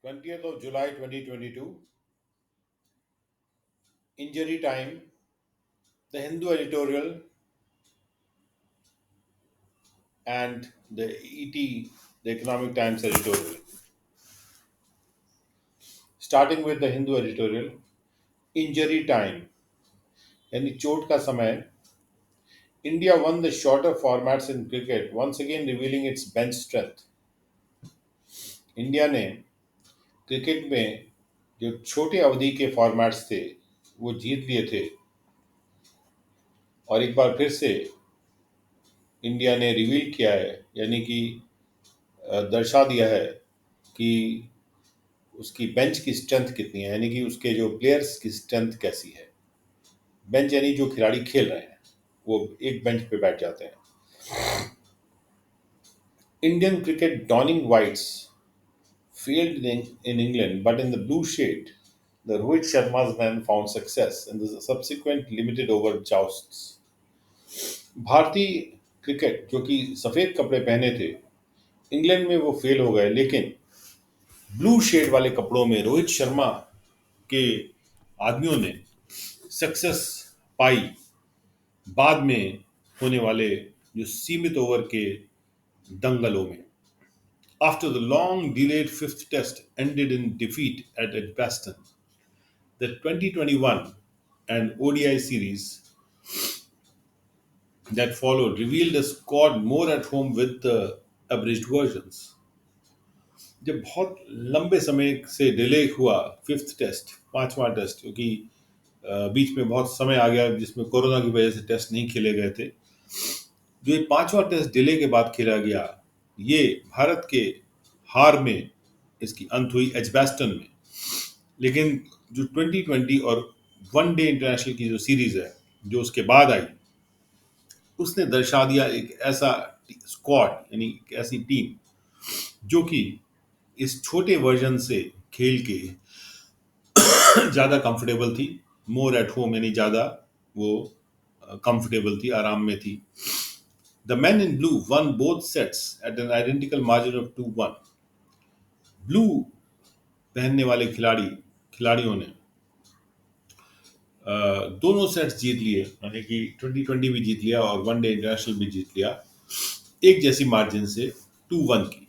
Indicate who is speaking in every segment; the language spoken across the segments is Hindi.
Speaker 1: 20th of July 2022, Injury Time, the Hindu editorial, and the ET, the Economic Times editorial. Starting with the Hindu editorial, Injury Time, यानी चोट का समय. India won the shorter formats in cricket, once again revealing its bench strength. India ने क्रिकेट में जो छोटे अवधि के फॉर्मेट्स थे वो जीत लिए थे और एक बार फिर से इंडिया ने रिवील किया है, यानी कि दर्शा दिया है कि उसकी बेंच की स्ट्रेंथ कितनी है, यानी कि उसके जो प्लेयर्स की स्ट्रेंथ कैसी है. बेंच यानी जो खिलाड़ी खेल रहे हैं वो एक बेंच पे बैठ जाते हैं. Indian cricket donning whites failed in England, but in the blue shade, the Rohit Sharma's men found success in the subsequent limited over jousts. भारतीय क्रिकेट जो कि सफेद कपड़े पहने थे, इंग्लैंड में वो फेल हो गए, लेकिन ब्लू शेड वाले कपड़ों में रोहित शर्मा के आदमियों ने सक्सेस पाई बाद में होने वाले जो सीमित ओवर के दंगलों में. After the long delayed fifth test ended in defeat at Edgbaston, the 2021 and ODI series that followed revealed a squad more at home with the abridged versions. जब बहुत लंबे समय से डिले हुआ फिफ्थ टेस्ट, पांचवा टेस्ट, क्योंकि बीच में बहुत समय आ गया जिसमें कोरोना की वजह से टेस्ट नहीं खेले गए थे, जो ये पांचवा टेस्ट डिले के बाद खेला गया, ये भारत के हार में इसकी अंत हुई एजबैस्टन में. लेकिन जो 2020 और वन डे इंटरनेशनल की जो सीरीज है जो उसके बाद आई, उसने दर्शा दिया एक ऐसा स्क्वाड, यानी एक ऐसी टीम जो कि इस छोटे वर्जन से खेल के ज़्यादा कंफर्टेबल थी, मोर एट होम, यानी ज़्यादा वो कंफर्टेबल थी, आराम में थी. The man in blue won both sets at an identical margin of 2-1. Blue पहनने वाले खिलाड़ियों ने दोनों सेट्स जीत लिए, यानी कि 2020 भी जीत लिया और वन डे इंटरनेशनल भी जीत लिया, एक जैसी मार्जिन से 2-1 की,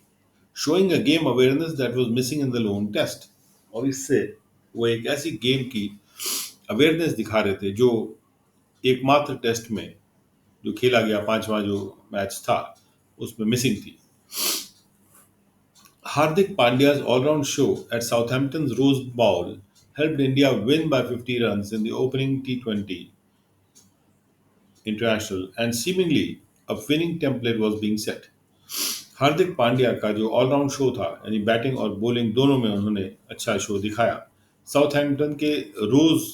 Speaker 1: showing a game awareness that was missing in the lone test. और इससे वो एक ऐसी गेम की अवेयरनेस दिखा रहे थे जो एकमात्र टेस्ट में जो खेला गया पांचवा जो मैच था उसमें मिसिंग थी. Hardik Pandya's all-round show at Southampton's Rose Bowl helped India win by 50 runs in the opening T20 international, and seemingly a winning template was being set. Hardik Pandya का जो ऑलराउंड शो था, यानी बैटिंग और बॉलिंग दोनों में उन्होंने अच्छा शो दिखाया साउथहैम्पटन के रोज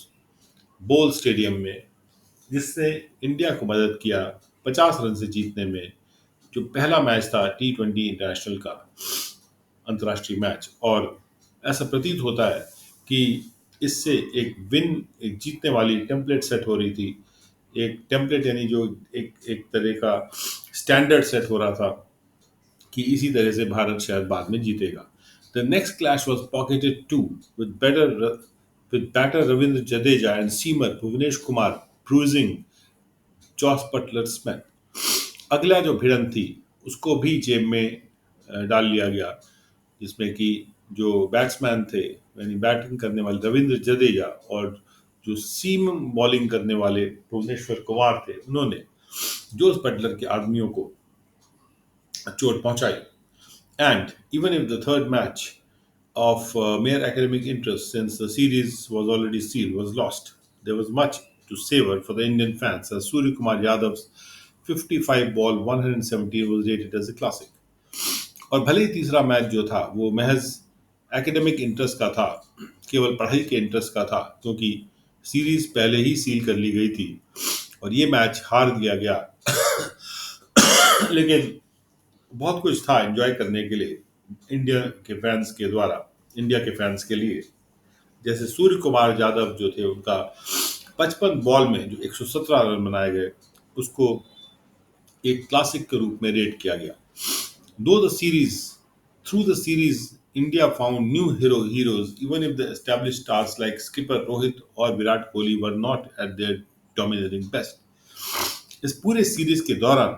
Speaker 1: बोल स्टेडियम में, जिससे इंडिया को मदद किया 50 रन से जीतने में, जो पहला मैच था T20 इंटरनेशनल का अंतर्राष्ट्रीय मैच. और ऐसा प्रतीत होता है कि इससे एक जीतने वाली टेम्पलेट सेट हो रही थी. एक टेम्पलेट यानी जो एक तरह का स्टैंडर्ड सेट हो रहा था कि इसी तरह से भारत शायद बाद में जीतेगा. The next clash was pocketed too with batter Ravindra Jadeja and seamer Bhuvnesh Kumar bruising Jos Buttler's men. अगला जो भिड़ंत थी उसको भी जेब में डाल लिया गया, जिसमें कि जो बैट्समैन थे, यानी बैटिंग करने वाले रविंद्र जडेजा और जो सीम बॉलिंग करने वाले भुवनेश्वर कुमार थे, उन्होंने जोस बटलर के आदमियों को चोट पहुंचाई. And even if the third match of mere academic interest, since the series was already sealed, was lost, there was much to savor for the Indian fans as Surya Kumar Yadav's 55 ball 117 was rated as a classic. और भले ही तीसरा मैच जो था वो महज एकेडमिक इंटरेस्ट का था, केवल पढ़ाई के इंटरेस्ट का था, क्योंकि सीरीज पहले ही सील कर ली गई थी और ये मैच हार दिया गया. लेकिन बहुत कुछ था एंजॉय करने के लिए इंडिया के फैंस के द्वारा, इंडिया के फैंस के लिए. जैसे सूर्य कुमार यादव जो थे, उनका 55 बॉल में जो 117 रन बनाए गए, उसको एक क्लासिक के रूप में रेट किया गया. दो the series through the series India found new heroes, even if the established stars like skipper Rohit or Virat Kohli were not at their dominating best. इस पूरे सीरीज के दौरान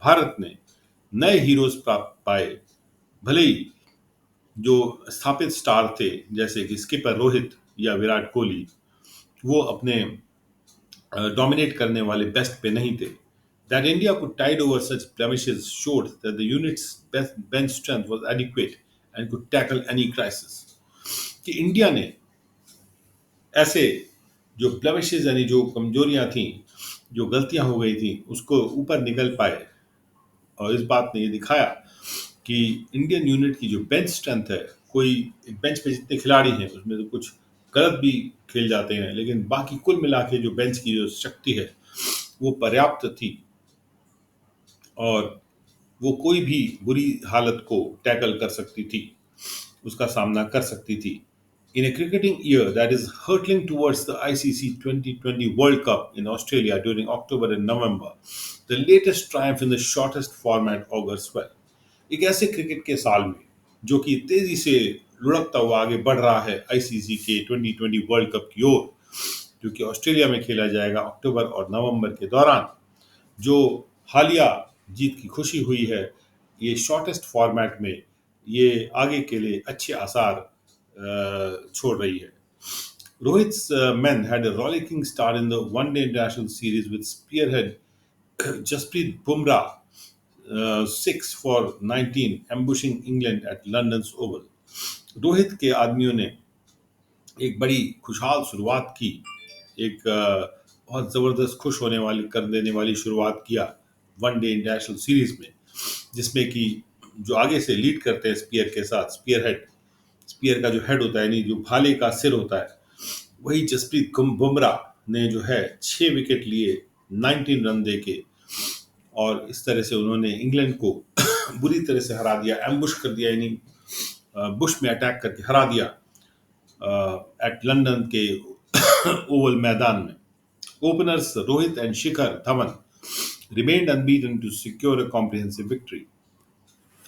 Speaker 1: भारत ने नए हीरोज प्राप्त पाए, भले ही जो स्थापित स्टार थे जैसे कि स्किपर रोहित या विराट कोहली वो अपने डोमिनेट करने वाले बेस्ट पे नहीं थे. That India could tide over such blemishes showed that the unit's best bench strength was adequate and could tackle any crisis. कि इंडिया ने ऐसे जो ब्लेमिशेस यानी जो कमजोरियां थी, जो गलतियां हो गई थी, उसको ऊपर निकल पाए. और इस बात ने ये दिखाया कि इंडियन यूनिट की जो बेंच स्ट्रेंथ है, कोई एक बेंच पे जितने खिलाड़ी हैं उसमें तो कुछ गलत भी खेल जाते हैं, लेकिन बाकी कुल मिला के जो बेंच की जो शक्ति है वो पर्याप्त थी और वो कोई भी बुरी हालत को टैकल कर सकती थी, उसका सामना कर सकती थी. In a cricketing year that is hurtling towards the ICC 2020 World Cup in Australia during October and November, the latest triumph in the shortest format augurs well. एक ऐसे क्रिकेट के साल में जो कि तेजी से लुढ़कता हुआ आगे बढ़ रहा है आईसीसी के 2020 वर्ल्ड कप की ओर, जो कि ऑस्ट्रेलिया में खेला जाएगा अक्टूबर और नवंबर के दौरान, जो हालिया जीत की खुशी हुई है, ये शॉर्टेस्ट फॉर्मेट में ये आगे के लिए अच्छे आसार छोड़ रही है. Rohit's men had a rollicking start in the one-day international series with spearhead Jasprit Bumrah 6 for 19 ambushing England at London's Oval. Rohit के आदमियों ने एक बड़ी खुशहाल शुरुआत की, एक बहुत ज़बरदस्त खुश होने वाली कर देने वाली शुरुआत किया वन डे इंटरनेशनल सीरीज में, जिसमें कि जो आगे से लीड करते हैं स्पीयर के साथ, स्पीयर का जो हेड होता है, यानी जो भाले का सिर होता है, वही जसप्रीत बुमराह ने जो है 6 विकेट लिए 19 रन दे के, और इस तरह से उन्होंने इंग्लैंड को बुरी तरह से हरा दिया, एम्बुश कर दिया, यानी बुश में अटैक करके हरा दिया एट लंदन के ओवल मैदान में. Openers Rohit and Shikhar Dhawan remained unbeaten to secure a comprehensive victory.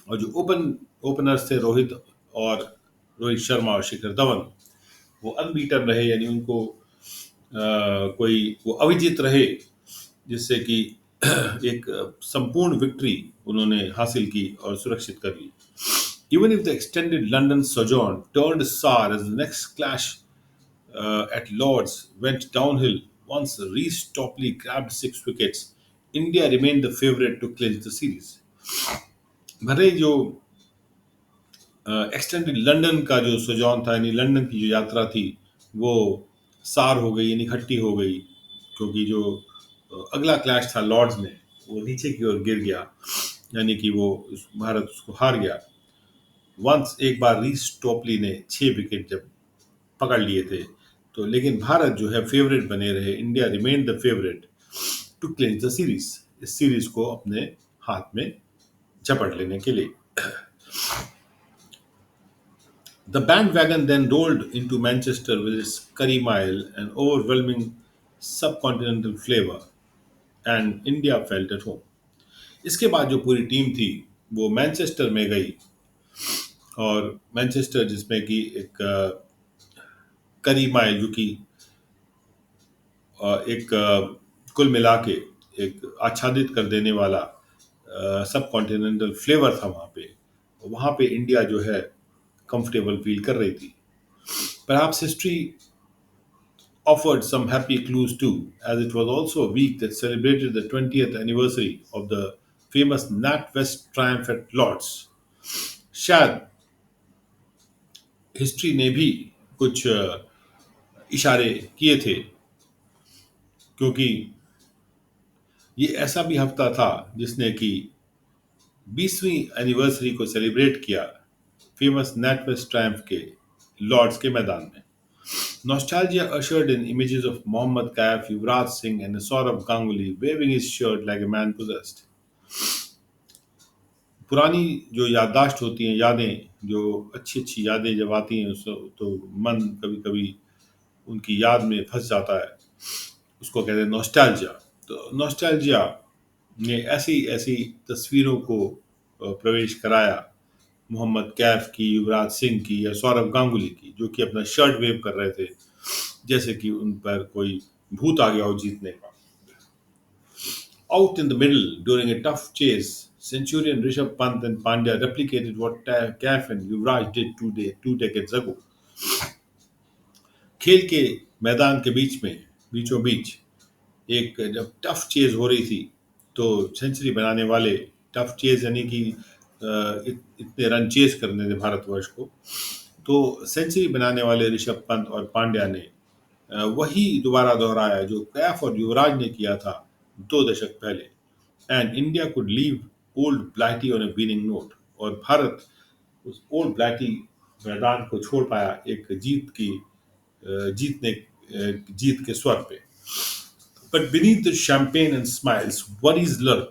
Speaker 1: और जो ओपनर्स थे रोहित शर्मा और शिखर धवन, वो अनबीटन रहे, यानी उनको वो अविजित रहे, जिससे कि एक संपूर्ण विक्ट्री उन्होंने हासिल की और सुरक्षित कर ली. Even if the extended London sojourn turned sour as the next clash at Lord's went downhill once Reece Topley grabbed 6 wickets, India remained the favourite to clinch the series. भले जो एक्सटेंडेड लंदन का जो सोजॉन था, यानी लंदन की जो यात्रा थी, वो सार हो गई, यानी खट्टी हो गई, क्योंकि जो अगला क्लैश था लॉर्ड्स में, वो नीचे की ओर गिर गया, यानी कि वो भारत उसको हार गया. वंस एक बार रीस टोपली ने 6 विकेट जब पकड़ लिए थे, तो लेकिन भारत जो है फेवरेट बने रहे. India remain the favourite to clinch the series, इस सीरीज को अपने हाथ में झपट लेने के लिए. The bandwagon then rolled into Manchester with its curry mile and overwhelming subcontinental flavor, and India felt at home. इसके बाद जो पूरी टीम थी वो मैनचेस्टर में गई, और मैनचेस्टर जिसमें कि एक करी माइल, जो कि एक कुल मिला के एक आच्छादित कर देने वाला सब कॉन्टिनेंटल फ्लेवर था वहाँ पे इंडिया जो है कंफर्टेबल फील कर रही थी. Perhaps history offered some happy clues too, as it was also a week that celebrated the 20th anniversary of the famous NatWest triumph at Lord's. शायद हिस्ट्री ने भी कुछ इशारे किए थे, क्योंकि ये ऐसा भी हफ्ता था जिसने कि 20वीं एनिवर्सरी को सेलिब्रेट किया फेमस NatWest ट्रायम्फ के लॉर्ड्स के मैदान में. Nostalgia ushered in images of Mohammad Kaif, Yuvraj Singh and Saurav Ganguly waving his shirt like a man possessed. पुरानी जो याददाश्त होती हैं, यादें, जो अच्छी अच्छी यादें जब आती हैं तो मन कभी कभी उनकी याद में फंस जाता है, उसको कहते हैं नॉस्टैल्जिया. तो नॉस्टैल्जिया ने ऐसी ऐसी तस्वीरों को प्रवेश कराया मोहम्मद कैफ की, युवराज सिंह की या सौरव गांगुली की, जो कि अपना शर्ट वेव कर रहे थे जैसे कि उन पर कोई भूत आ गया हो जीतने का। Out in the middle during a tough chase, Centurion Rishabh Pant and Pandya replicated what Kaif and Yuvraj did 2 decades ago. खेल के मैदान के बीच में बीचों बीच एक जब टफ चेज हो रही थी तो सेंचुरी बनाने वाले, टफ चेज यानी कि इतने रन चेज करने थे भारतवर्ष को, तो सेंचुरी बनाने वाले ऋषभ पंत और पांड्या ने वही दोबारा दोहराया जो कैफ और युवराज ने किया था 2 दशक पहले। And India could leave old Blighty on a winning note, और भारत उस ओल्ड ब्लैटी मैदान को छोड़ पाया एक जीत के स्वर पे। But beneath the champagne and smiles worries lurk,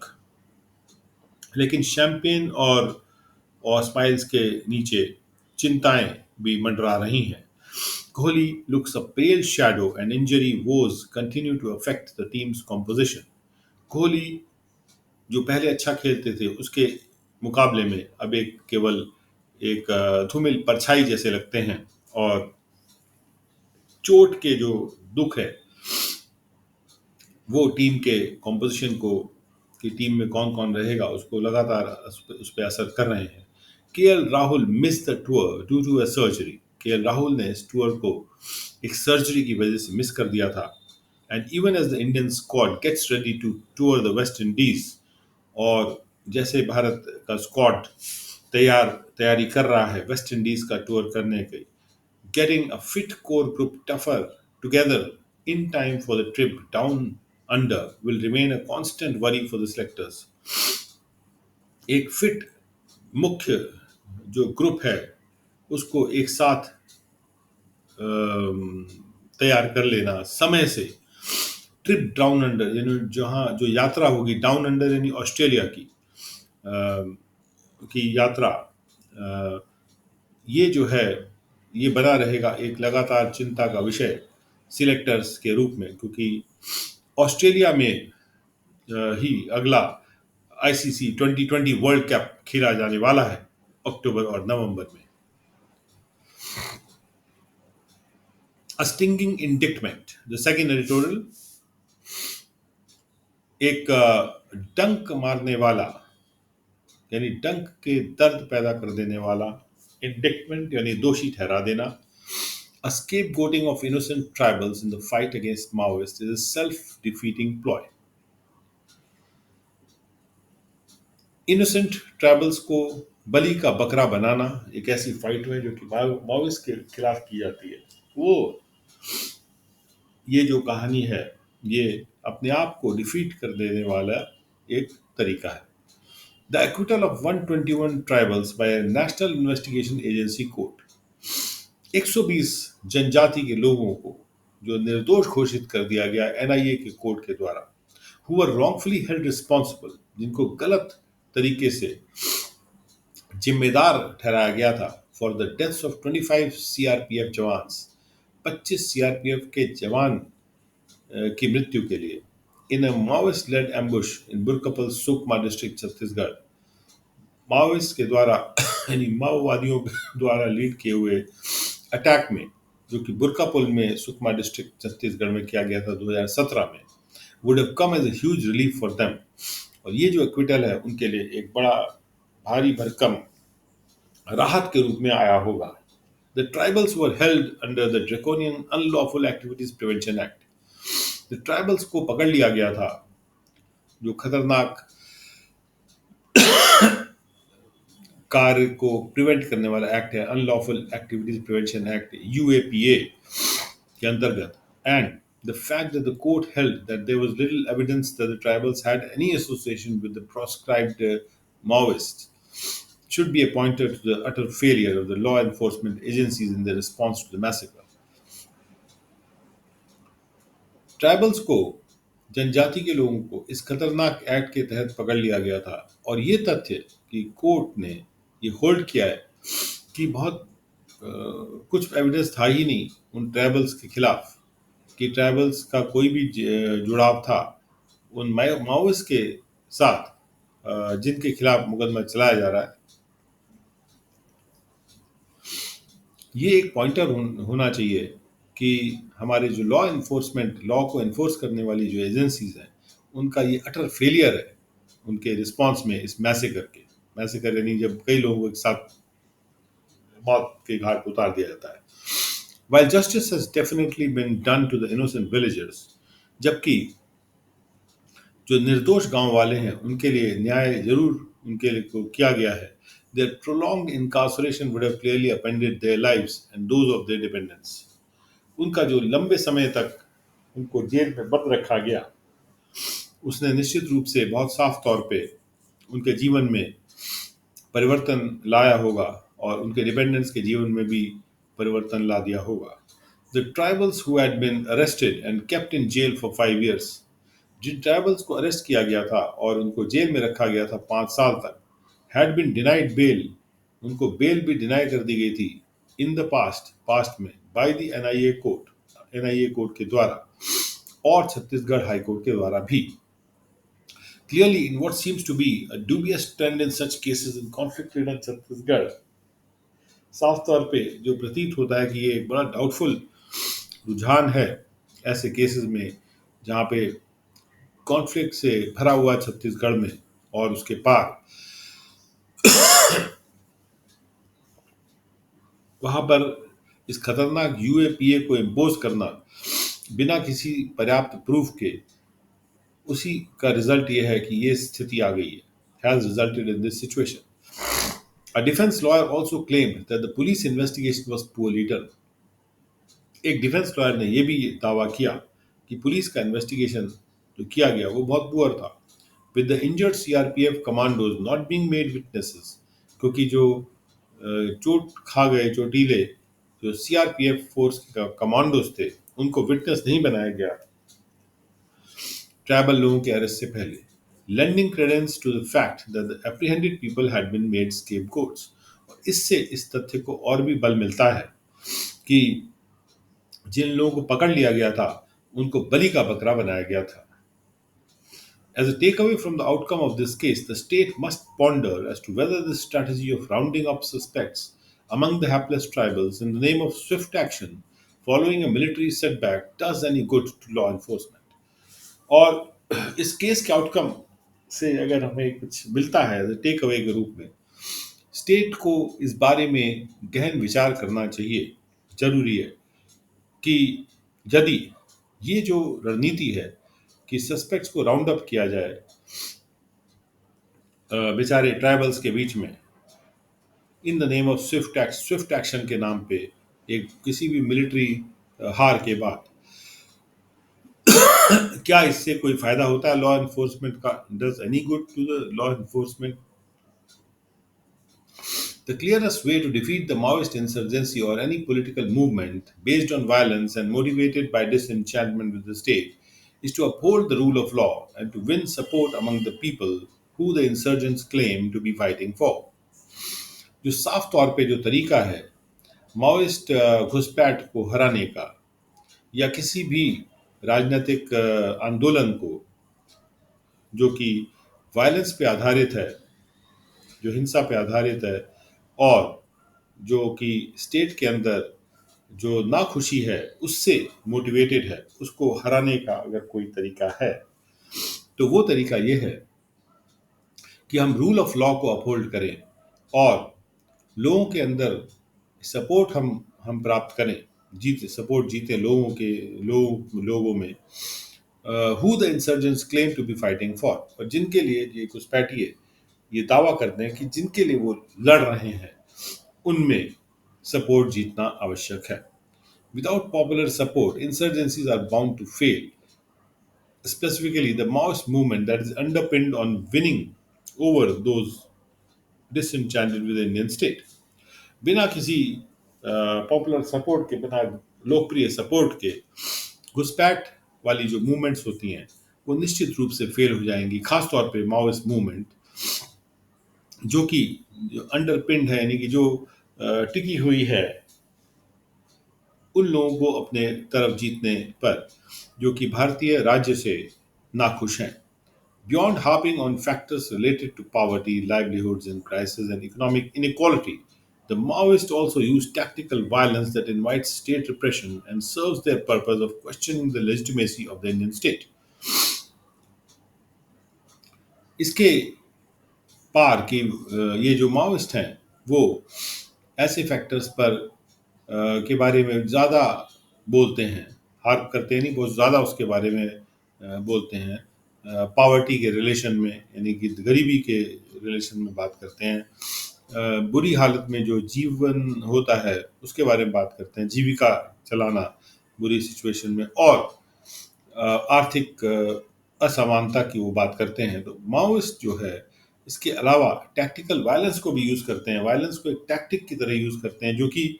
Speaker 1: लेकिन शैंपेन और स्माइल्स के नीचे चिंताएं भी मंडरा रही हैं। Kohli looks a pale shadow and injury woes continue to affect the team's composition. Kohli जो पहले अच्छा खेलते थे उसके मुकाबले में अब एक केवल एक धूमिल परछाई जैसे लगते हैं, और चोट के जो दुख है वो टीम के कॉम्पोजिशन को, कि टीम में कौन कौन रहेगा उसको लगातार उस पर असर कर रहे हैं। KL Rahul miss the tour due to a surgery. KL Rahul ने इस टूर को एक सर्जरी की वजह से मिस कर दिया था। And even as the Indian squad gets ready to tour the West Indies, और जैसे भारत का स्क्वाड तैयारी कर रहा है वेस्ट इंडीज का टूर करने की, getting a fit core group tougher together in time for the trip down under will remain a constant worry for the selectors. एक फिट मुख्य जो ग्रुप है उसको एक साथ तैयार कर लेना समय से, ट्रिप डाउन अंडर यानी जहाँ जो यात्रा होगी डाउन अंडर यानी ऑस्ट्रेलिया की यात्रा, ये जो है ये बना रहेगा एक लगातार चिंता का विषय सिलेक्टर्स के रूप में, क्योंकि ऑस्ट्रेलिया में ही अगला आईसीसी 2020 वर्ल्ड कप खेला जाने वाला है अक्टूबर और नवंबर में। A stinging indictment, the second editorial, एक डंक मारने वाला यानी डंक के दर्द पैदा कर देने वाला, इंडिक्टमेंट यानी दोषी ठहरा देना। A scapegoating of innocent tribals in the fight against Maoists is a self-defeating ploy. Innocent tribals को बलि का बकरा बनाना एक ऐसी फाइट में जो कि माओइस्ट के खिलाफ की जाती है, वो ये जो कहानी है ये अपने आप को डिफीट कर देने वाला एक तरीका है। The acquittal of 121 tribals by National Investigation Agency court, 120 जनजाति के लोगों को जो निर्दोष घोषित कर दिया गया एनआईए के कोर्ट के द्वारा, who were wrongfully held responsible, जिनको गलत तरीके से जिम्मेदार ठहराया गया था for the deaths of 25 CRPF जवान, 25 सीआरपीएफ के जवान की मृत्यु के लिए इन अ माओइस्ट लेड एम्बुश इन बुरकपल सुकमा डिस्ट्रिक्ट छत्तीसगढ़, माओइस्ट के द्वारा यानी माओवादियों द्वारा लीड किए हुए अटैक में जो कि बुरकापुल में सुकमा डिस्ट्रिक्ट छत्तीसगढ़ में किया गया था 2017 में, would have come as a huge relief for them. और ये जो एक्विटल है उनके लिए एक बड़ा भारी भरकम राहत के रूप में आया होगा। The tribals were held under the draconian unlawful activities prevention act. The tribals को पकड़ लिया गया था जो खतरनाक कार्य को प्रिवेंट करने वाला एक्ट है, unlawful activities prevention act UAPA के अंतर्गत। And the fact that the court held that there was little evidence that the tribals had any association with the proscribed Maoists should be pointed to the utter failure of the law enforcement agencies in their response to the massacre. Tribals को, जनजाति के लोगों को इस खतरनाक एक्ट के तहत पकड़ लिया गया था, और ये तथ्य कि कोर्ट ने ये होल्ड किया है कि बहुत कुछ एविडेंस था ही नहीं उन ट्राइबल्स के खिलाफ, कि ट्राइबल्स का कोई भी जुड़ाव था उन माओइस्ट के साथ जिनके खिलाफ मुकदमा चलाया जा रहा है, ये एक पॉइंटर होना चाहिए कि हमारे जो लॉ को एनफोर्स करने वाली जो एजेंसीज हैं, उनका ये अटर फेलियर है उनके रिस्पांस में इस मैसेकर यानी जब कई लोगों को एक साथ मौत के घाट पे उतार दिया जाता है। While justice has definitely been done to the innocent villagers, जबकि जो निर्दोष गांव वाले हैं उनके लिए न्याय जरूर उनके लिए को किया गया है। Their prolonged incarceration would have clearly upended their lives and those of their dependents. उनका जो लंबे समय तक उनको जेल में बंद रखा गया, उसने निश्चित रूप से बहुत साफ तौर पे उनके जीवन में परिवर्तन लाया होगा और उनके डिपेंडेंट्स के जीवन में भी परिवर्तन ला दिया होगा। The tribals who had been arrested and kept in jail for 5 years, जिन ट्राइबल्स को अरेस्ट किया गया था और उनको जेल में रखा गया था 5 साल तक, हैड बीन डिनाइड बेल, उनको बेल भी डिनाई कर दी गई थी इन द पास्ट में बाय द एनआईए कोर्ट के द्वारा और छत्तीसगढ़ हाई कोर्ट के द्वारा भी। Clearly, in what seems to be a dubious trend in such cases in conflict ridden Chhattisgarh, साफ तौर पे जो प्रतीत होता है कि ये एक बड़ा डाउटफुल रुझान है ऐसे केसेस में जहाँ पे कॉन्फ्लिक्ट से भरा हुआ छत्तीसगढ़ में और उसके पार, वहाँ पर इस खतरनाक यूएपीए को इम्पोज करना बिना किसी पर्याप्त प्रूफ के, उसी का रिजल्ट ये है कि ये स्थिति आ गई है, has resulted in this situation. A defense lawyer also claimed that the police investigation was poorly done. एक डिफेंस लॉयर ने यह भी दावा किया कि पुलिस का इन्वेस्टिगेशन जो किया गया वो बहुत पुअर था। With the injured CRPF commandos not being made witnesses, क्योंकि जो चोट खा गए चोटीले जो सीआरपीएफ फोर्स के कमांडोज थे उनको विटनेस नहीं बनाया गया ट्राइबल लोगों के अरेस्ट से पहले, lending credence to the fact that the apprehended people had been made scapegoats. और इससे इस तथ्य को और भी बल मिलता है कि जिन लोगों को पकड़ लिया गया था उनको बलि का बकरा बनाया गया था। As a takeaway from the outcome of this case, the state must ponder as to whether this strategy of rounding up suspects among the hapless tribals in the name of swift action following a military setback does any good to law enforcement. और इस केस के आउटकम से अगर हमें कुछ मिलता है टेक अवे के रूप में, स्टेट को इस बारे में गहन विचार करना चाहिए, जरूरी है कि यदि ये जो रणनीति है कि सस्पेक्ट्स को राउंड अप किया जाए बेचारे ट्राइबल्स के बीच में in the name of Swift action के नाम पे, एक किसी भी मिलिट्री हार के बाद, क्या इससे कोई फायदा होता है लॉ एनफोर्समेंट का? Does any good to the law enforcement? The clearest way to defeat the Maoist insurgency or any political movement based on violence and motivated by disenchantment with the state is to uphold the rule of law and to win support among the people who the insurgents claim to be fighting for. जो साफ तौर पे जो तरीका है माओइस्ट घुसपैठ को हराने का या किसी भी राजनीतिक आंदोलन को जो कि वायलेंस पे आधारित है, जो हिंसा पे आधारित है और जो कि स्टेट के अंदर जो नाखुशी है उससे मोटिवेटेड है, उसको हराने का अगर कोई तरीका है तो वो तरीका ये है कि हम रूल ऑफ लॉ को अपहोल्ड करें और लोगों के अंदर सपोर्ट हम प्राप्त करें, सपोर्ट जीते लोगों में who the insurgents claim to be fighting for, और जिनके लिए ये घुसपैठिए ये दावा करते हैं कि जिनके लिए वो लड़ रहे हैं उनमें सपोर्ट जीतना आवश्यक है। Without popular support insurgencies are bound to fail, specifically the Maoist movement that is underpinned on winning over those disenchanted with the Indian state. बिना किसी पॉपुलर सपोर्ट के, बिना लोकप्रिय सपोर्ट के घुसपैठ वाली जो मूवमेंट्स होती हैं वो निश्चित रूप से फेल हो जाएंगी, खासतौर पे माओइस्ट मूवमेंट जो कि अंडरपिन्ड है, यानी कि जो टिकी हुई है उन लोगों को अपने तरफ जीतने पर जो कि भारतीय राज्य से नाखुश हैं। Beyond harping on factors related to poverty, livelihoods and crisis and economic inequality, The Maoists also use tactical violence that invites state repression and serves their purpose of questioning the legitimacy of the Indian state. इसके पार की ये जो माओइस्ट हैं वो ऐसे फैक्टर्स पर के बारे में ज़्यादा बोलते हैं, हार्प करते नहीं, बहुत ज़्यादा उसके बारे में बोलते हैं। पॉवर्टी के रिलेशन में, यानी कि गरीबी के रिलेशन में बात करते हैं। बुरी हालत में जो जीवन होता है उसके बारे में बात करते हैं, जीविका चलाना बुरी सिचुएशन में, और आर्थिक असमानता की वो बात करते हैं। तो माओइस्ट जो है इसके अलावा टैक्टिकल वायलेंस को भी यूज़ करते हैं, वायलेंस को एक टैक्टिक की तरह यूज़ करते हैं, जो कि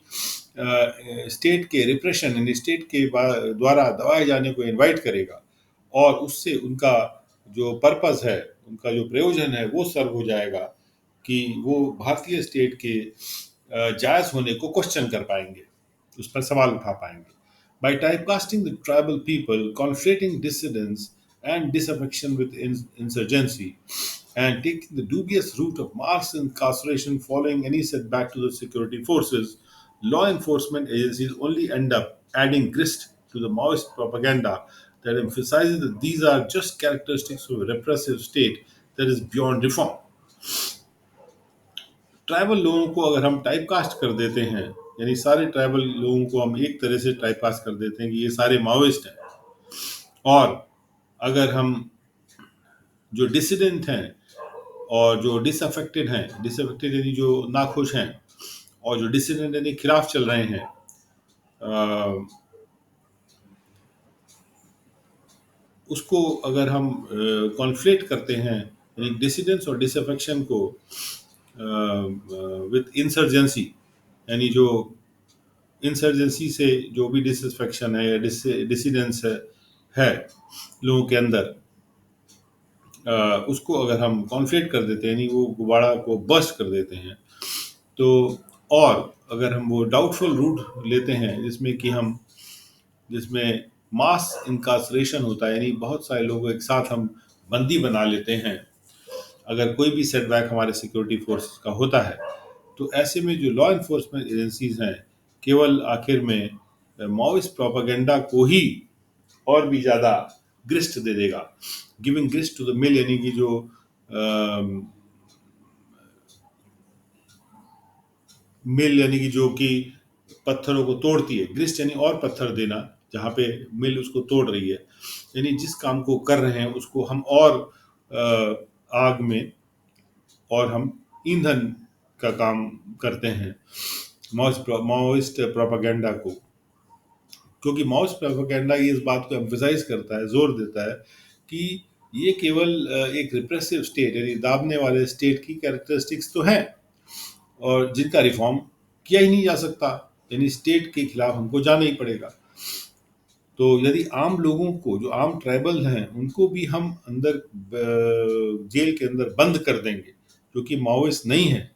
Speaker 1: स्टेट के रिप्रेशन यानी स्टेट के द्वारा दबाए जाने को इनवाइट करेगा, और उससे उनका जो पर्पस है, उनका जो प्रयोजन है वो सर्व हो जाएगा कि वो भारतीय स्टेट के जायज़ होने को क्वेश्चन कर पाएंगे, उस पर सवाल उठा पाएंगे। By typecasting the tribal people, conflating dissidence and disaffection with insurgency, and taking the dubious route of mass incarceration following any setback to the security forces, law enforcement agencies only end up adding grist to the Maoist propaganda that emphasizes that these are just characteristics of a repressive state that is beyond reform. Tribal लोगों को अगर हम टाइप कास्ट कर देते हैं, यानी सारे ट्राइबल लोगों को हम एक तरह से टाइप कास्ट कर देते हैं कि ये सारे माओइस्ट हैं, और अगर हम जो डिसिडेंट हैं और जो डिसअफेक्टेड हैं, डिसअफेक्टेड यानी जो नाखुश हैं, और जो डिसिडेंट यानी खिलाफ चल रहे हैं, उसको अगर हम कॉन्फ्लिक्ट करते हैं, यानी डिसिडेंस और डिसअफेक्शन को विथ इंसर्जेंसी, यानी जो इंसर्जेंसी से जो भी डिसफेक्शन है या डिसिडेंस है लोगों के अंदर, उसको अगर हम कॉन्फ्लिक्ट कर देते हैं, यानी वो गुब्बारा को बस्ट कर देते हैं, तो और अगर हम वो डाउटफुल रूट लेते हैं जिसमें मास इनकार्सरेशन होता है, यानी बहुत सारे लोगों एक साथ हम बंदी बना लेते हैं, अगर कोई भी सेटबैक हमारे सिक्योरिटी फोर्सेस का होता है, तो ऐसे में जो लॉ इन्फोर्समेंट एजेंसीज हैं केवल आखिर में माओइस्ट प्रोपागेंडा को ही और भी ज़्यादा ग्रिस्ट दे देगा, गिविंग ग्रिस्ट टू द मिल, यानी कि जो मिल यानी कि जो कि पत्थरों को तोड़ती है, ग्रिस्ट यानी और पत्थर देना, जहाँ पे मिल उसको तोड़ रही है, यानी जिस काम को कर रहे हैं उसको हम और आग में और हम ईंधन का काम करते हैं माओइस्ट प्रोपागेंडा को, क्योंकि माओइस्ट प्रोपागेंडा ये इस बात को एम्फसाइज करता है, जोर देता है कि ये केवल एक रिप्रेसिव स्टेट यानी दाबने वाले स्टेट की कैरेक्टरिस्टिक्स तो हैं, और जिनका रिफॉर्म किया ही नहीं जा सकता, यानी स्टेट के खिलाफ हमको जाना ही पड़ेगा। तो यदि आम लोगों को, जो आम ट्राइबल हैं, उनको भी हम अंदर जेल के अंदर बंद कर देंगे जो कि माओइस्ट नहीं है,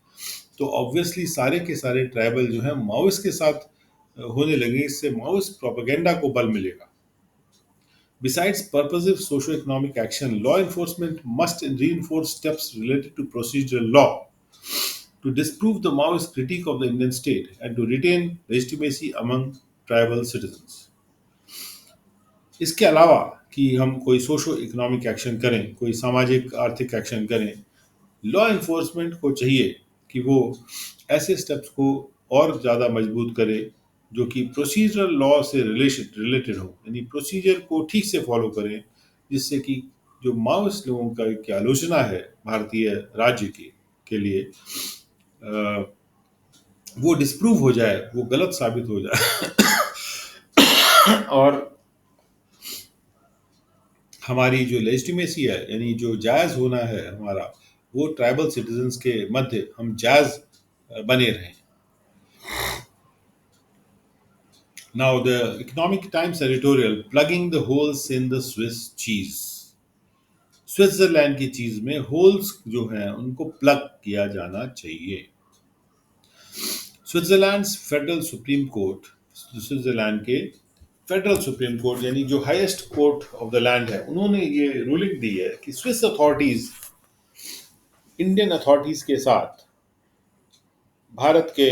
Speaker 1: तो ऑब्वियसली सारे के सारे ट्राइबल जो हैं माओइस्ट के साथ होने लगे, इससे माओइस्ट प्रोपेगेंडा को बल मिलेगा। Besides purposive socio-economic action, law enforcement must reinforce steps related to procedural law to disprove the Maoist critique of the Indian state and to retain legitimacy among tribal citizens. इसके अलावा कि हम कोई सोशो इकोनॉमिक एक्शन करें, कोई सामाजिक आर्थिक एक्शन करें, लॉ इन्फोर्समेंट को चाहिए कि वो ऐसे स्टेप्स को और ज़्यादा मजबूत करे जो कि प्रोसीजरल लॉ से रिलेटेड हो, यानी प्रोसीजर को ठीक से फॉलो करें, जिससे कि जो माओइस्ट लोगों का की आलोचना है भारतीय राज्य के लिए वो डिस्प्रूव हो जाए, वो गलत साबित हो जाए और हमारी जो लेजिटिमेसी है, यानी जो जायज़ होना है हमारा, वो ट्राइबल सिटीजन्स के मध्य हम जायज़ बने रहें। Now the Economic Times editorial, plugging the holes in the Swiss cheese. Switzerland की चीज में होल्स जो हैं उनको प्लग किया जाना चाहिए। Switzerland federal supreme court, Switzerland के फेडरल सुप्रीम कोर्ट यानी जो highest court of the land है, उन्होंने ये रूलिंग दी है कि स्विस अथॉरिटीज इंडियन अथॉरिटीज के साथ भारत के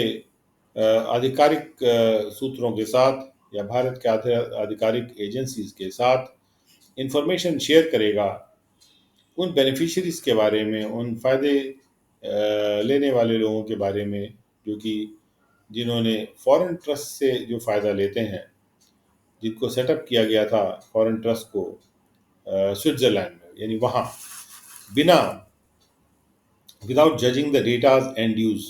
Speaker 1: आधिकारिक सूत्रों के साथ या भारत के आधिकारिक एजेंसीज के साथ इंफॉर्मेशन शेयर करेगा उन बेनिफिशियरीज के बारे में, उन फ़ायदे लेने वाले लोगों के बारे में जो कि जिन्होंने फॉरेन ट्रस्ट से जो फ़ायदा लेते हैं, जिनको सेटअप किया गया था फॉरेन ट्रस्ट को स्विट्ज़रलैंड में, यानी वहाँ बिना without judging the datas and use,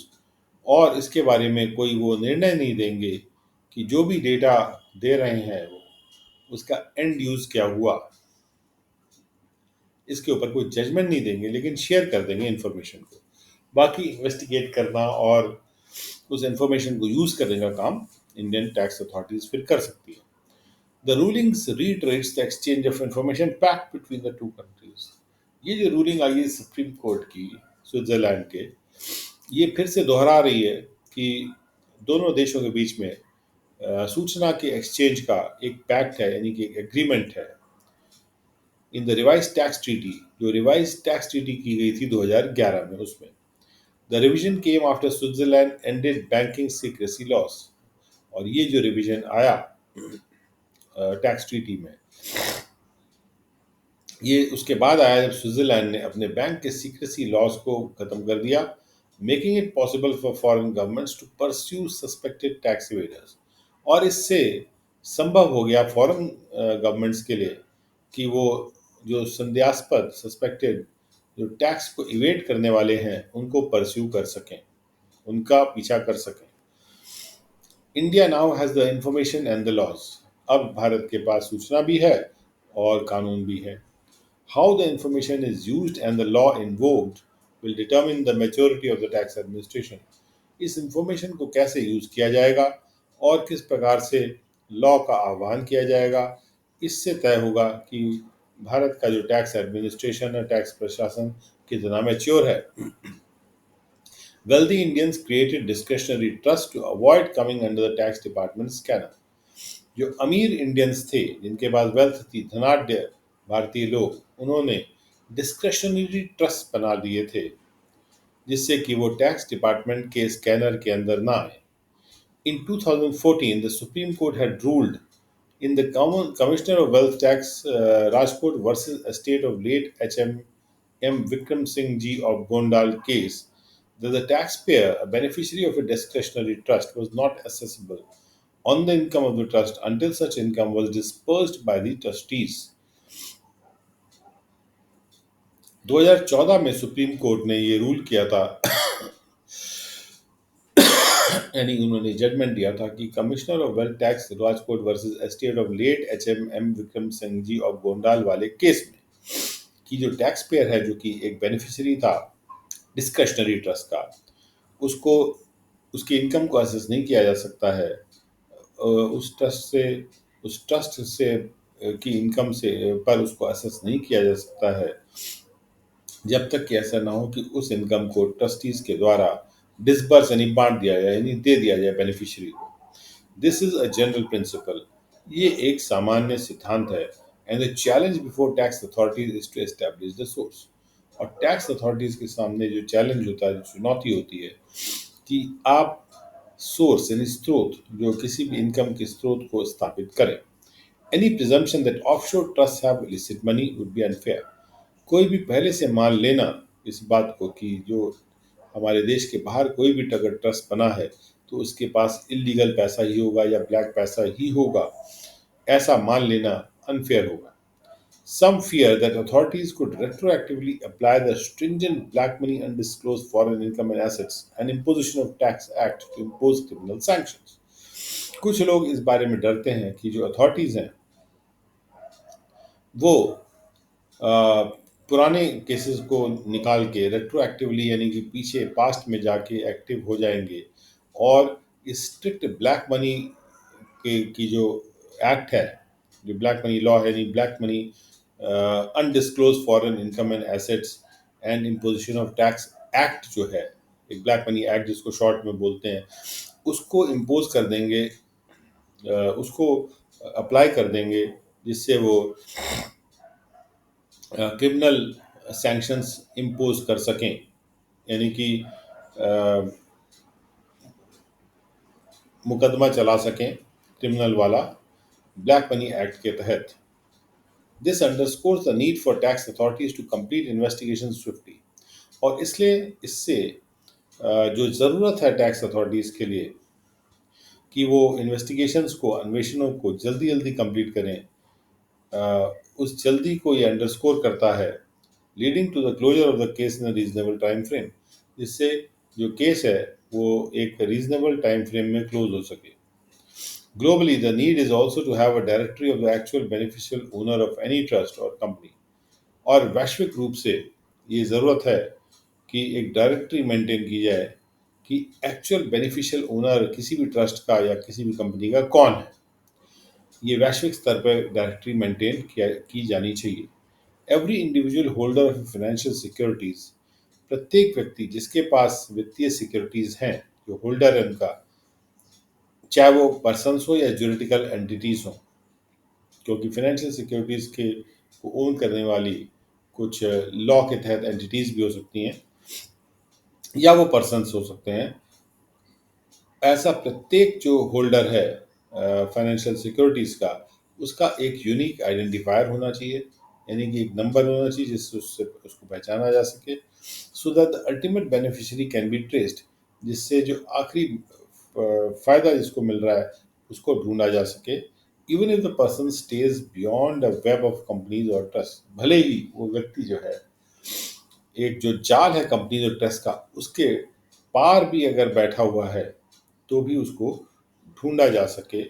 Speaker 1: और इसके बारे में कोई वो निर्णय नहीं देंगे कि जो भी डेटा दे रहे हैं वो उसका एंड यूज़ क्या हुआ, इसके ऊपर कोई जजमेंट नहीं देंगे, लेकिन शेयर कर देंगे इन्फॉर्मेशन को। बाकी इन्वेस्टिगेट करना और उस इन्फॉर्मेशन को यूज़ करने का काम इंडियन टैक्स अथॉरिटीज़ फिर कर सकती है। The rulings reiterates the exchange of information pact between the two countries. ये जो रूलिंग आई है सुप्रीम कोर्ट की स्विट्जरलैंड के, ये फिर से दोहरा रही है कि दोनों देशों के बीच में सूचना के एक्सचेंज का एक पैक्ट है, यानी कि एक एग्रीमेंट है in the revise tax treaty, जो रिवाइज टैक्स ट्रीटी की गई थी 2011 में। उसमें the revision came after Switzerland ended banking secrecy loss, और ये जो रिवीजन आया टैक्स ट्रीटी में, ये उसके बाद आया जब स्विट्जरलैंड ने अपने बैंक के सीक्रेसी लॉज को खत्म कर दिया, making it possible for foreign governments to pursue suspected tax evaders. और इससे संभव हो गया फॉरेन गवर्नमेंट्स के लिए कि वो जो संदेहास्पद सस्पेक्टेड जो टैक्स को इवेट करने वाले हैं उनको परस्यू कर सकें, उनका पीछा कर सकें। India now has the information and the laws. अब भारत के पास सूचना भी है और कानून भी है। How the information is used and the law invoked will determine the maturity of the tax administration. इस इंफॉर्मेशन को कैसे यूज किया जाएगा और किस प्रकार से लॉ का आह्वान किया जाएगा, इससे तय होगा कि भारत का जो टैक्स एडमिनिस्ट्रेशन है, टैक्स प्रशासन कितना मैच्योर है। Wealthy Indians created discretionary trust to avoid coming under the tax department scanner. जो अमीर इंडियंस थे, जिनके पास वेल्थ थी, धनाढ़ भारतीय लोग, उन्होंने डिस्क्रेशनरी ट्रस्ट बना लिए थे जिससे कि वो टैक्स डिपार्टमेंट के स्कैनर के अंदर ना आए। In 2014, the Supreme Court had ruled in the Commissioner of Wealth Tax Rajkot versus Estate of late H.M. M. Vikram Singh Ji of Gondal case that the taxpayer, a beneficiary of a discretionary trust, was not assessable on the income of the trust until such income was dispersed by the trustees. 2014 में सुप्रीम कोर्ट ने ये रूल किया था, यानी उन्होंने जजमेंट दिया था कि commissioner of wealth tax Rajkot versus estate of late H M. Vikram Singh ji of Gondal वाले केस में कि जो टैक्स पेयर है, जो कि एक बेनिफिशियरी था डिस्क्रेशनरी ट्रस्ट का, उसको उसकी इनकम को असेस नहीं किया जा सकता है उस ट्रस्ट से की इनकम से पर उसको असेस नहीं किया जा सकता है जब तक कि ऐसा ना हो कि उस इनकम को ट्रस्टीज के द्वारा डिसबर्स यानी बांट दिया जाए, यानी दे दिया जाए बेनिफिशियरी को। This is a general principle, ये एक सामान्य सिद्धांत है। And the challenge before tax authorities is to establish the source. और टैक्स अथॉरिटीज के सामने जो चैलेंज होता है, जो चुनौती होती है कि आप सोर्स यानी स्रोत, जो किसी भी इनकम के स्रोत को स्थापित करें। Any presumption that offshore trust have illicit money would be unfair. कोई भी पहले से मान लेना इस बात को कि जो हमारे देश के बाहर कोई भी अगर ट्रस्ट बना है तो उसके पास इलीगल पैसा ही होगा या ब्लैक पैसा ही होगा, ऐसा मान लेना अनफेयर होगा। Some fear that authorities could retroactively apply the stringent Black Money Undisclosed Foreign Income and Assets and Imposition of Tax Act to impose criminal sanctions. कुछ लोग इस बारे में डरते हैं कि जो अथॉरिटीज हैं वो पुराने केसेस को निकाल के रेट्रोएक्टिवली, यानी कि पीछे पास्ट में जाके एक्टिव हो जाएंगे और इस स्ट्रिक्ट ब्लैक मनी के की जो एक्ट है, जो ब्लैक मनी लॉ है, यानी black money undisclosed foreign income and assets and imposition of tax act जो है, एक ब्लैक मनी एक्ट जिसको शॉर्ट में बोलते हैं, उसको इम्पोज कर देंगे, उसको अप्लाई कर देंगे, जिससे वो क्रिमिनल सैंक्शंस इम्पोज कर सकें। यानी कि मुकदमा चला सकें क्रिमिनल वाला ब्लैक मनी एक्ट के तहत। This underscores the need for tax authorities to complete investigation swiftly. और इसलिए इससे जो ज़रूरत है टैक्स अथॉरिटीज़ के लिए कि वो इन्वेस्टिगेशंस को, अन्वेषणों को जल्दी जल्दी कंप्लीट करें, उस जल्दी को ये अंडरस्कोर करता है, leading to the closure of the case in reasonable time frame, जिससे जो केस है वो एक रीजनेबल टाइम फ्रेम में क्लोज हो सके। Globally, the need is also to have a directory of the actual beneficial owner of any trust or company. और वैश्विक रूप से ये ज़रूरत है कि एक डायरेक्टरी मेंटेन की जाए कि एक्चुअल बेनिफिशियल ओनर किसी भी ट्रस्ट का या किसी भी कंपनी का कौन है। ये वैश्विक स्तर पर डायरेक्टरी मेंटेन की जानी चाहिए। Every individual holder of financial securities, प्रत्येक व्यक्ति जिसके पास वित्तीय सिक्योरिटीज हैं, जो होल्डर है उनका, चाहे वो पर्सनस हो या ज्यूरिडिकल एंटिटीज हो, क्योंकि फाइनेंशियल सिक्योरिटीज के को ओन करने वाली कुछ लॉ के तहत एंटिटीज भी हो सकती हैं या वो पर्सनस हो सकते हैं। ऐसा प्रत्येक जो होल्डर है फाइनेंशियल सिक्योरिटीज का, उसका एक यूनिक आइडेंटिफायर होना चाहिए, यानी कि एक नंबर होना चाहिए जिससे उससे उसको पहचाना जा सके, so that the ultimate beneficiary can be traced, जिससे जो आखिरी फायदा जिसको मिल रहा है उसको ढूंढा जा सके। Even if the person stage beyond the web of companies और ट्रस्ट, भले ही वो व्यक्ति जो है एक जो जाल है कंपनी और ट्रस्ट का उसके पार भी अगर बैठा हुआ है, तो भी उसको ढूंढा जा सके,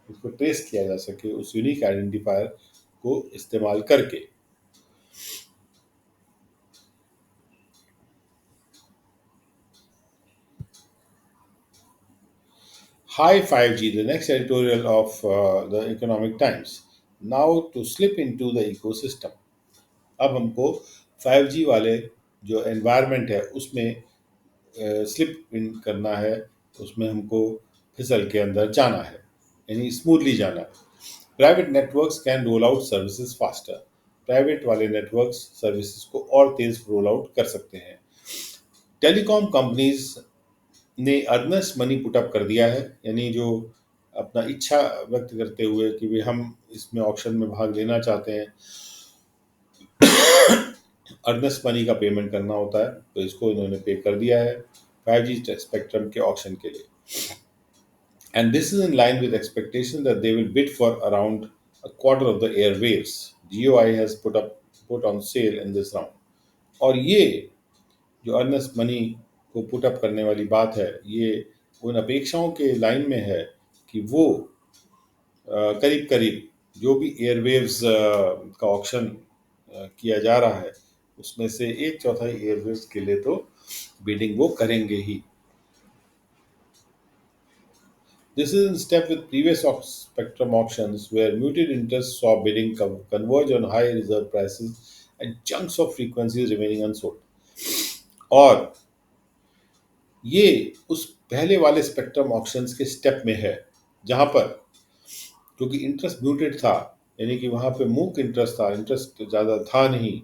Speaker 1: उसको ट्रेस किया जा सके उस यूनिक आइडेंटिफायर को इस्तेमाल करके। Hi 5G, the next editorial of the Economic Times. Now to slip into the ecosystem. अब हमको 5G वाले जो एनवायरनमेंट है उसमें स्लिप इन करना है, उसमें हमको फिसल के अंदर जाना है, यानी स्मूथली जाना है। Private networks can roll out services faster, private वाले नेटवर्क्स सर्विसेज को और तेज रोल आउट कर सकते हैं। टेलीकॉम कंपनीज ने अर्नेस्ट मनी पुटअप कर दिया है, यानी जो अपना इच्छा व्यक्त करते हुए कि भाई हम इसमें ऑप्शन में भाग लेना चाहते हैं, अर्नेस्ट मनी का पेमेंट करना होता है, तो इसको इन्होंने पे कर दिया है 5G स्पेक्ट्रम के ऑप्शन के लिए। And this is in line with expectation that they will bid for around a quarter of the airwaves GOI has put on sale in this round. और ये जो अर्नेस्ट मनी को पुट अप करने वाली बात है, ये उन अपेक्षाओं के लाइन में है कि वो करीब करीब जो भी एयरवेव्स का ऑक्शन किया जा रहा है उसमें से एक चौथाई एयरवेव्स के लिए तो बिडिंग वो करेंगे ही। This is in step with previous spectrum auctions where muted interest saw bidding converge on high reserve prices and chunks of frequencies remaining unsold. और ये उस पहले वाले स्पेक्ट्रम ऑक्शंस के स्टेप में है जहां पर क्योंकि इंटरेस्ट म्यूटेड था, यानी कि वहां पे मूक इंटरेस्ट था, इंटरेस्ट ज़्यादा था नहीं,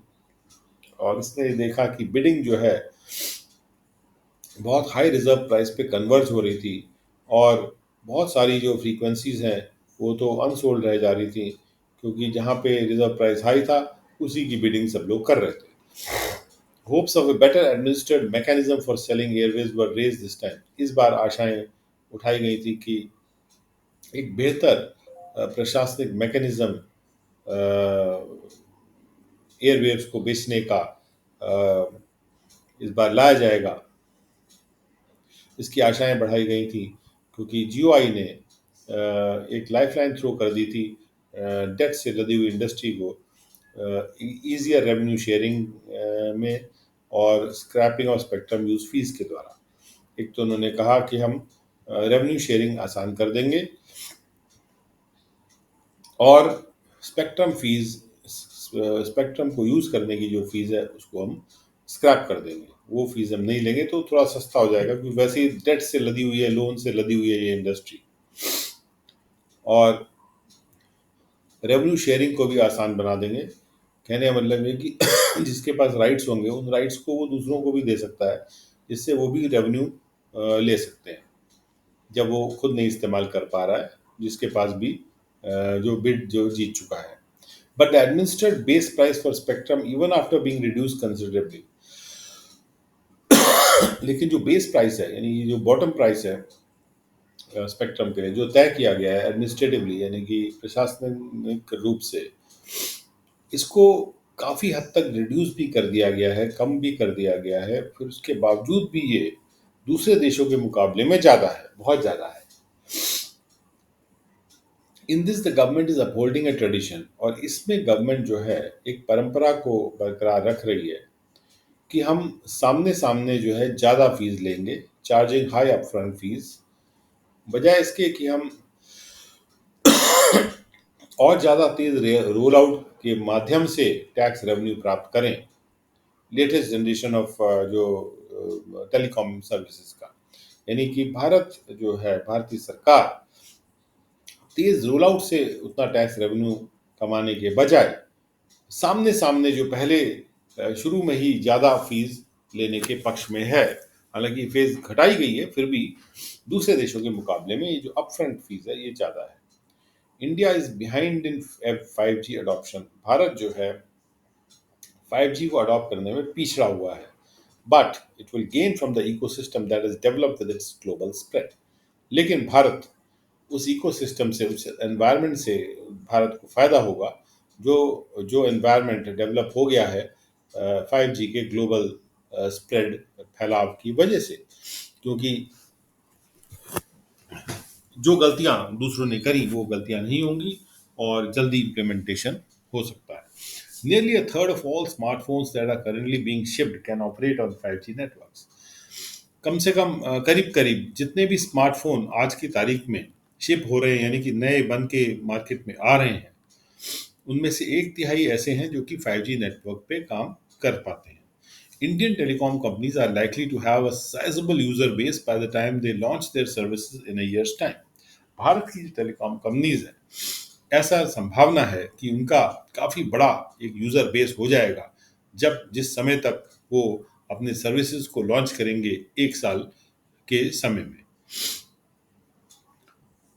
Speaker 1: और इसने देखा कि बिडिंग जो है बहुत हाई रिजर्व प्राइस पे कन्वर्ज हो रही थी और बहुत सारी जो फ्रीक्वेंसीज हैं वो तो अनसोल्ड रह जा रही थी, क्योंकि जहाँ पे रिजर्व प्राइस हाई था उसी की बिडिंग सब लोग कर रहे थे। Hopes of a better administered mechanism for selling airways were raised this time. इस बार आशाएं उठाई गई थी कि एक बेहतर प्रशासनिक मैकेनिज्म एयरवेव्स को बेचने का इस बार लाया जाएगा। इसकी आशाएं बढ़ाई गई थी क्योंकि जीओआई ने एक लाइफलाइन थ्रो कर दी थी डेट से लदी हुई इंडस्ट्री को ईजियर रेवेन्यू शेयरिंग में और scrapping of spectrum use fees के द्वारा। एक तो उन्होंने कहा कि हम रेवेन्यू शेयरिंग आसान कर देंगे और स्पेक्ट्रम फीस, स्पेक्ट्रम को यूज़ करने की जो फीस है उसको हम स्क्रैप कर देंगे, वो फीस हम नहीं लेंगे, तो थोड़ा सस्ता हो जाएगा क्योंकि वैसे ही डेट से लदी हुई है, लोन से लदी हुई है ये इंडस्ट्री, और रेवेन्यू शेयरिंग को भी आसान बना देंगे। कहने का मतलब है कि जिसके पास राइट्स होंगे उन राइट्स को वो दूसरों को भी दे सकता है, जिससे वो भी रेवेन्यू ले सकते हैं। जब वो खुद नहीं इस्तेमाल कर पा रहा है, जिसके पास भी जो बिड जो जीत चुका है। But the administered base price for spectrum even after being reduce considerably, लेकिन जो बेस प्राइस है यानी ये जो बॉटम प्राइस है स्पेक्ट्रम के लिए जो तय किया गया है एडमिनिस्ट्रेटिवली यानी कि प्रशासनिक रूप से, इसको काफ़ी हद तक रिड्यूस भी कर दिया गया है, कम भी कर दिया गया है, फिर उसके बावजूद भी ये दूसरे देशों के मुकाबले में ज़्यादा है, बहुत ज़्यादा है। In this the government is upholding a tradition, और इसमें गवर्नमेंट जो है एक परंपरा को बरकरार रख रही है कि हम सामने सामने जो है ज़्यादा फीस लेंगे, चार्जिंग हाई अपफ्रंट फीस, बजाय इसके कि हम और ज़्यादा तेज रोल आउट के माध्यम से टैक्स रेवेन्यू प्राप्त करें लेटेस्ट जनरेशन ऑफ जो टेलीकॉम सर्विसेज का। यानी कि भारत जो है भारतीय सरकार तेज रोल आउट से उतना टैक्स रेवेन्यू कमाने के बजाय सामने सामने जो पहले शुरू में ही ज़्यादा फीस लेने के पक्ष में है। हालांकि फीस घटाई गई है, फिर भी दूसरे देशों के मुकाबले में ये जो अपफ्रंट फीस है ये ज़्यादा है। India is behind in 5G adoption, Bharat जो है 5G को अडॉप्ट करने में पिछड़ा हुआ है, but it will gain from the ecosystem that is developed with its global spread. लेकिन भारत उस इकोसिस्टम से, उस एनवायरनमेंट से भारत को फायदा होगा जो जो एनवायरनमेंट डेवलप हो गया है 5G के ग्लोबल स्प्रेड फैलाव की वजह से, क्योंकि जो गलतियां दूसरों ने करी वो गलतियां नहीं होंगी और जल्दी इम्प्लीमेंटेशन हो सकता है। Nearly a third of all smartphones that are currently being shipped can operate on 5G networks. कम से कम करीब करीब जितने भी स्मार्टफोन आज की तारीख में शिप हो रहे हैं यानी कि नए बन के मार्केट में आ रहे हैं, उनमें से एक तिहाई ऐसे हैं जो कि 5G नेटवर्क पे काम कर पाते हैं। Indian telecom companies are likely to have a sizable user base by the time they launch their services in a year's time. Bharat की जो टेलीकॉम कंपनीज है, ऐसा संभावना है कि उनका काफ़ी बड़ा एक यूज़र बेस हो जाएगा जब जिस समय तक वो अपने सर्विसेज को लॉन्च करेंगे एक साल के समय में।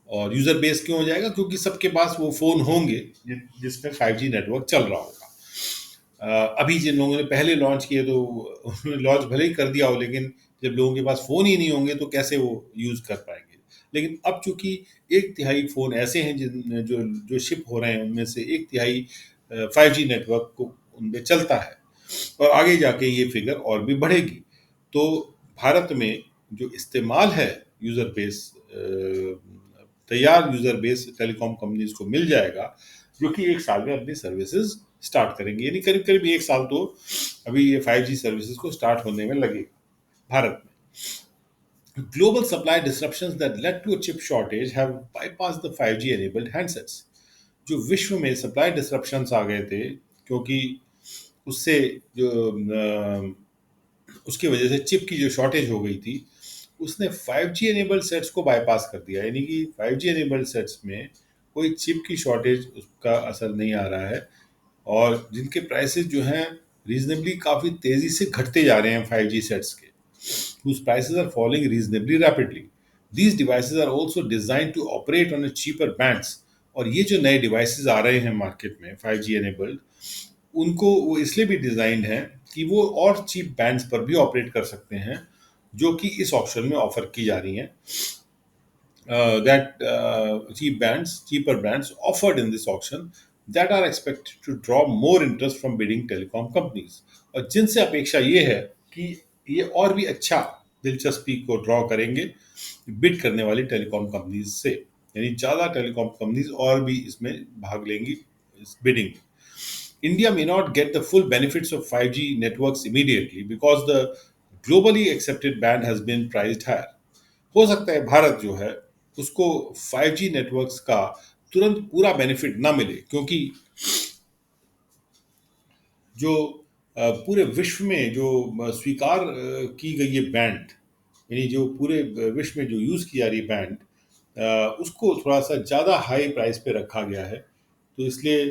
Speaker 1: और यूज़र बेस क्यों हो जाएगा? क्योंकि सबके पास वो फ़ोन होंगे जिसमें 5G नेटवर्क चल रहा होगा। अभी जिन लोगों ने पहले लॉन्च किए तो उन्होंने लॉन्च भले ही कर दिया हो, लेकिन जब लोगों के पास फ़ोन ही नहीं होंगे तो कैसे वो यूज़ कर पाएंगे। लेकिन अब चूंकि एक तिहाई फ़ोन ऐसे हैं जिन जो जो शिप हो रहे हैं उनमें से एक तिहाई 5G नेटवर्क को उनमें चलता है, और आगे जाके ये फिगर और भी बढ़ेगी। तो भारत में जो इस्तेमाल है यूज़र बेस, तैयार यूज़र बेस टेलीकॉम कंपनीज को मिल जाएगा जो कि एक साल में अपनी सर्विसेज स्टार्ट करेंगे। यानी करीब करीब एक साल तो अभी ये 5G सर्विसेज को स्टार्ट होने में लगेगा भारत में। Global supply disruptions that led to a chip shortage have bypass the 5G enabled handsets. जो विश्व में सप्लाई डिसरप्शंस आ गए थे क्योंकि उससे जो उसकी वजह से चिप की जो शॉर्टेज हो गई थी, उसने 5G एनेबल्ड सेट्स को बाईपास कर दिया। यानी कि 5G एनेबल्ड सेट्स में कोई चिप की शॉर्टेज उसका असर नहीं आ रहा है, और जिनके प्राइसेस जो हैं रीजनेबली काफ़ी तेज़ी से घटते जा रहे हैं 5G सेट्स के, whose prices are falling reasonably rapidly. These devices are also designed to operate on a cheaper bands. और ये जो नए डिवाइसेस आ रहे हैं मार्केट में 5G enabled, उनको वो इसलिए भी डिज़ाइंड हैं कि वो और चीप बैंड्स पर भी ऑपरेट कर सकते हैं जो कि इस ऑप्शन में ऑफर की जा रही हैं। That cheaper bands offered in this auction that are expected to draw more interest from bidding telecom companies, और जिनसे अपेक्षा ये है कि ये और भी अच्छा दिलचस्पी को ड्रॉ करेंगे बिड करने वाली टेलीकॉम कंपनीज से। यानी ज़्यादा टेलीकॉम कंपनीज और भी इसमें भाग लेंगी इस बिडिंग में। India may not get the full benefits of 5G networks immediately because the globally accepted band has been priced higher. हो सकता है भारत जो है उसको 5G नेटवर्क्स का तुरंत पूरा बेनिफिट ना मिले, क्योंकि जो पूरे विश्व में जो स्वीकार की गई है बैंड, यानी जो पूरे विश्व में जो यूज़ की जा रही बैंड, उसको थोड़ा सा ज़्यादा हाई प्राइस पे रखा गया है। तो इसलिए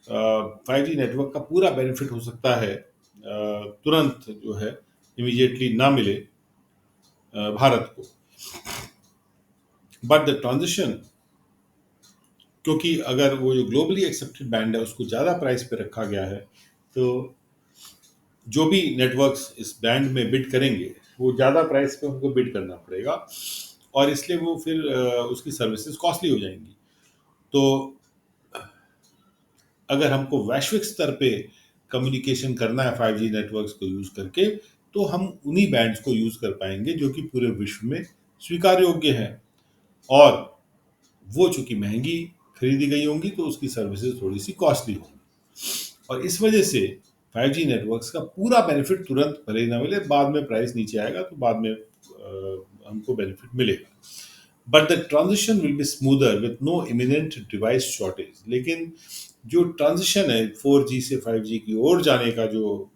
Speaker 1: 5G नेटवर्क का पूरा बेनिफिट हो सकता है तुरंत जो है इमीडिएटली ना मिले भारत को। बट द ट्रांजिशन, क्योंकि अगर वो जो ग्लोबली एक्सेप्टेड बैंड है उसको ज़्यादा प्राइस पे रखा गया है, तो जो भी नेटवर्क्स इस बैंड में बिड करेंगे वो ज़्यादा प्राइस पे उनको बिड करना पड़ेगा, और इसलिए वो फिर उसकी सर्विसेज कॉस्टली हो जाएंगी। तो अगर हमको वैश्विक स्तर पे कम्युनिकेशन करना है 5G नेटवर्क्स को यूज़ करके, तो हम उन्हीं बैंड्स को यूज़ कर पाएंगे जो कि पूरे विश्व में स्वीकार योग्य हैं, और वो चूंकि महंगी खरीदी गई होंगी तो उसकी सर्विसेज थोड़ी सी कॉस्टली होंगी, और इस वजह से 5G नेटवर्क्स का पूरा बेनिफिट तुरंत भले ही ना मिले, बाद में प्राइस नीचे आएगा तो बाद में हमको बेनिफिट मिलेगा। But the transition will be smoother with no imminent device shortage. लेकिन जो ट्रांजिशन है 4G से 5G की ओर जाने का जो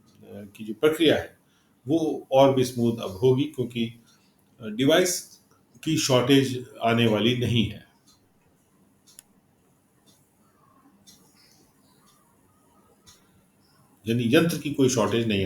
Speaker 1: प्रक्रिया है वो और भी स्मूथ अब होगी, क्योंकि डिवाइस की शॉर्टेज आने वाली नहीं है। यानी यंत्र की कोई शॉर्टेज नहीं